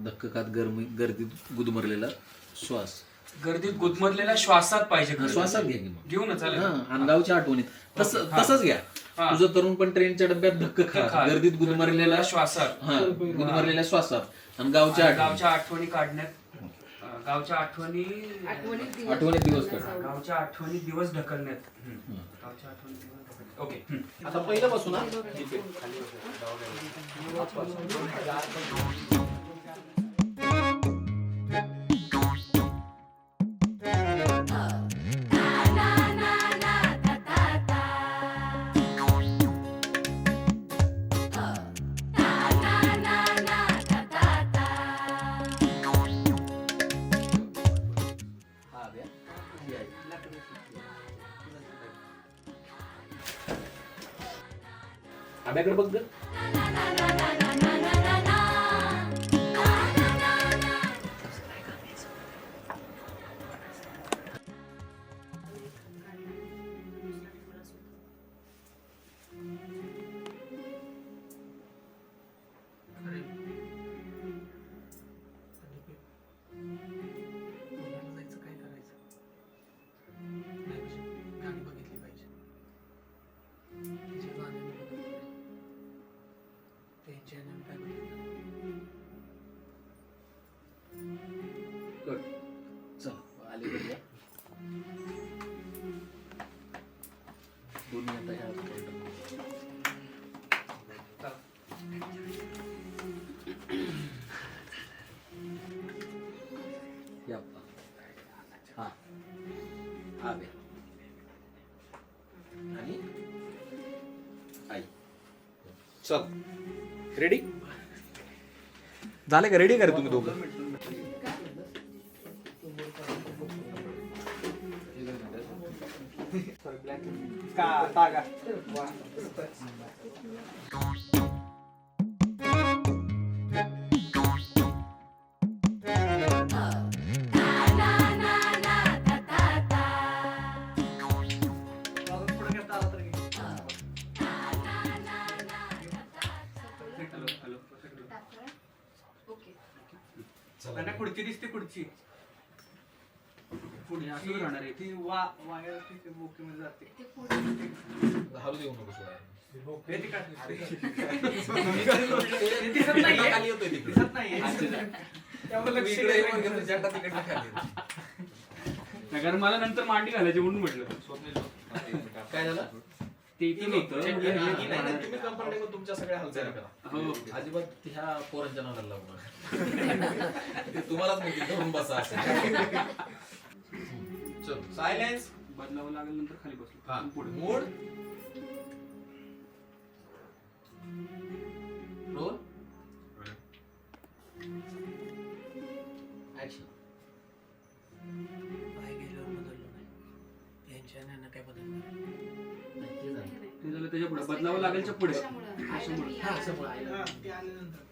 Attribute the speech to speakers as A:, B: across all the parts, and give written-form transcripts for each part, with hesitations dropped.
A: धक्ककात गर्दीत गुदमरलेला श्वास.
B: गर्दीत गुदमरलेल्या श्वासात पाहिजे.
A: श्वासात घ्या की मग.
B: घेऊ ना, चालेल.
A: अंगावच्या आठवणीत तसंच घ्या. तुझं तरुण पण ट्रेनच्या डब्यात धक्ककात गर्दीत गुदमरलेल्या
B: श्वासात,
A: गुदमरलेल्या श्वासात आणि गावच्या
B: आठवणी काढण्यात, गावच्या
A: आठवणीत दिवस काढ.
B: गावच्या आठवणी दिवस ढकलण्यात. गावच्या आठवणी दिवस ढकलण्यात. ओके,
A: आता पहिलं बसून आब्याकडे बघ. आणि आई. चल, रेडी झाले का? रेडी करा तुम्ही दोघं.
B: पुढची दिसते, पुढची पुढे असं राहणार आहे ती. वायर बोकीमध्ये जाते.
A: हालू देऊ नको
B: कारण मला नंतर मांडी घालायची म्हणून म्हटलं.
A: काय झालं
B: ते होतं
A: तुम्ही कम्फर्टेबल तुमच्या सगळ्या हालचाली करा. अजिबात ह्या पोरांच्या नादाला लागू. ते तुम्हालाच माहिती धरून बसा. चल, सायलेन्स.
B: बदलावं लागेल नंतर खाली बसलो. पुढे
A: मूड रोल ऍक्शन.
C: काय गेल्यावर बदललो नाही, यांच्या ज्ञानानं काय बदललं
B: ते झालं. त्याच्या पुढे बदलावं लागेलच्या पुढे.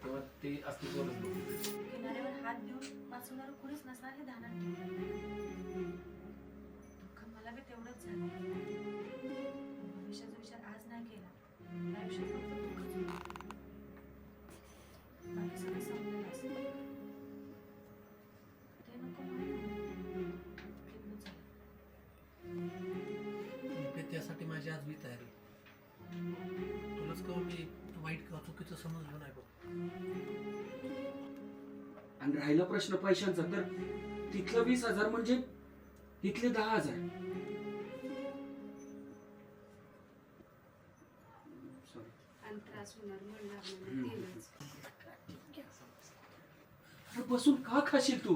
A: तेव्हा ते अस्तित्वात
D: किनाऱ्यावर हात देऊन वाचवणारं कुणीच नसणार हे ध्यानात ठेव. दुःख मला बी तेवढंच झालं. भविष्याचा विचार आज नाही केला तर आयुष्यात फक्त दुःखच होईल. बाकी सगळं संपलेलं असतं. ते नको म्हणून कितनं झालं.
C: त्यासाठी माझी आज मी तयारी. तुलाच कवा मी वाईट किंवा चुकीचं समजलं नाही बघ.
B: आणि राहिला प्रश्न पैशांचा, तर तिथलं 20,000 म्हणजे इथले 10,000. बसून का खाशील तू?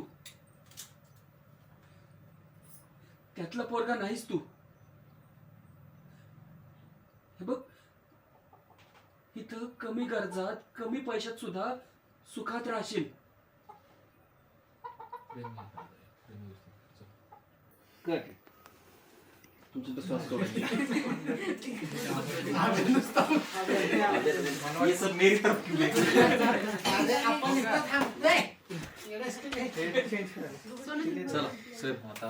B: त्यातला पोरगा नाहीस तू. हे बघ, इथं कमी गरजात कमी पैशात सुद्धा सुखात राहशील. कर
A: तुमचं तर श्वास सोडा.
E: ये सब मेरी तरफ क्यों लेके
A: चला सर आता